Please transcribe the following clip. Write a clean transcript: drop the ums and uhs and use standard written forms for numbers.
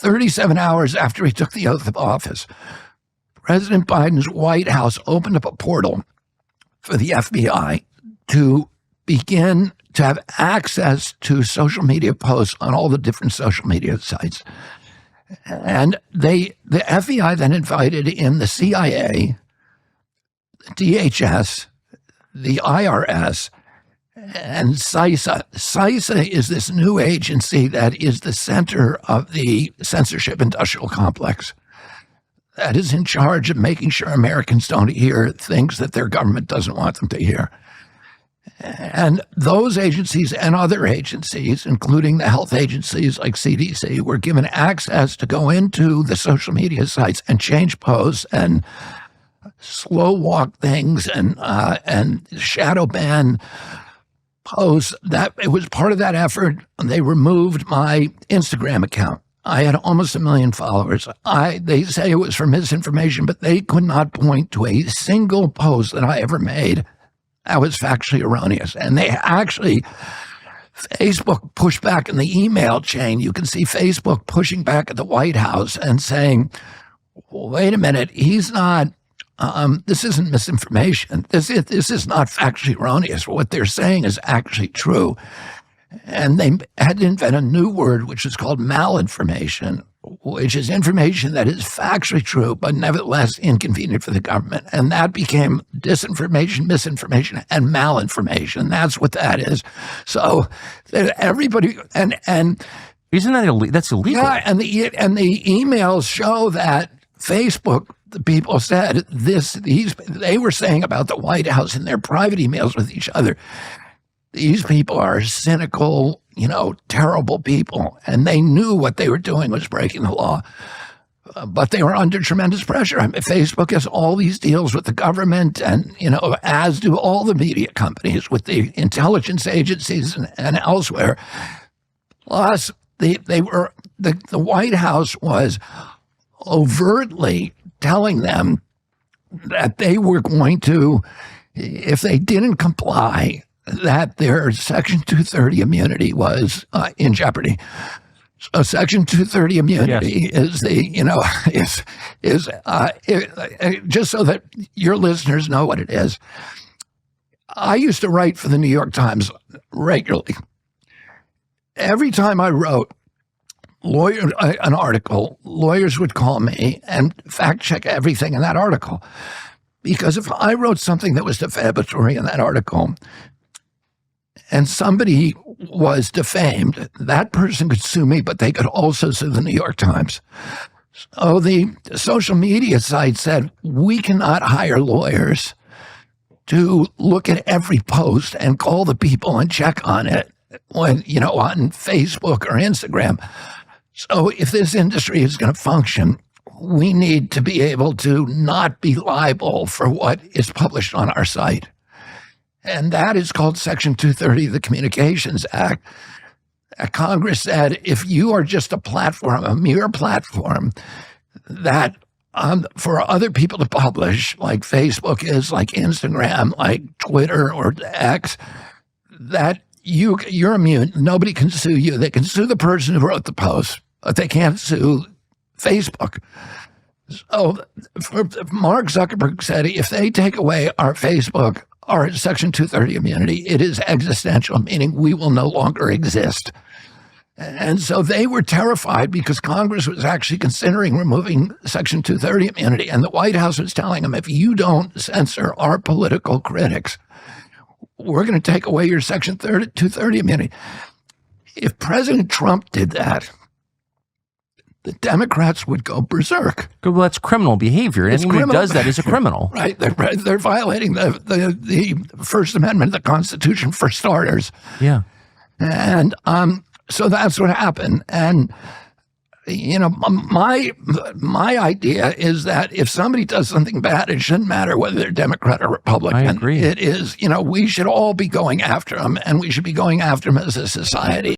37 hours after he took the oath of office, President Biden's White House opened up a portal for the FBI to begin to have access to social media posts on all the different social media sites. And the FBI then invited in the CIA, the DHS, the IRS, and CISA. CISA is this new agency that is the center of the censorship industrial complex that is in charge of making sure Americans don't hear things that their government doesn't want them to hear. And those agencies and other agencies, including the health agencies like CDC, were given access to go into the social media sites and change posts and slow walk things and shadow ban posts. That it was part of that effort. They removed my Instagram account. I had almost 1 million followers. They say it was for misinformation, but they could not point to a single post that I ever made that was factually erroneous. And they actually, Facebook pushed back in the email chain. You can see Facebook pushing back at the White House and saying, well, wait a minute, he's not, this isn't misinformation. This is not factually erroneous. What they're saying is actually true. And they had to invent a new word, which is called malinformation, which is information that is factually true, but nevertheless inconvenient for the government. And that became disinformation, misinformation, and malinformation. That's what that is. So everybody, and isn't that illegal? That's illegal. Yeah, and the emails show that Facebook, the people said they were saying about the White House in their private emails with each other, these people are cynical, terrible people, and they knew what they were doing was breaking the law. But they were under tremendous pressure. I mean, Facebook has all these deals with the government and, as do all the media companies with the intelligence agencies and elsewhere. Plus, the White House was overtly telling them that they were going to, if they didn't comply, that their Section 230 immunity was in jeopardy. So Section 230 immunity is just so that your listeners know what it is. I used to write for the New York Times regularly. Every time I wrote an article, lawyers would call me and fact check everything in that article. Because if I wrote something that was defamatory in that article, and somebody was defamed, that person could sue me, but they could also sue the New York Times. So the social media site said, we cannot hire lawyers to look at every post and call the people and check on it when, on Facebook or Instagram. So if this industry is going to function, we need to be able to not be liable for what is published on our site. And that is called Section 230 of the Communications Act. Congress said, if you are just a platform, a mere platform that for other people to publish, like Facebook is, like Instagram, like Twitter or X, that you're immune. Nobody can sue you. They can sue the person who wrote the post, but they can't sue Facebook. So Mark Zuckerberg said, if they take away our Facebook, our Section 230 immunity, it is existential, meaning we will no longer exist. And so they were terrified because Congress was actually considering removing Section 230 immunity. And the White House was telling them, if you don't censor our political critics, we're going to take away your Section 230 immunity. If President Trump did that, the Democrats would go berserk. Well, that's criminal behavior. Anyone who does that is a criminal. Right. They're violating the First Amendment of the Constitution, for starters. Yeah. And so that's what happened. And, my idea is that if somebody does something bad, it shouldn't matter whether they're Democrat or Republican. I agree. It is, we should all be going after them, and we should be going after them as a society.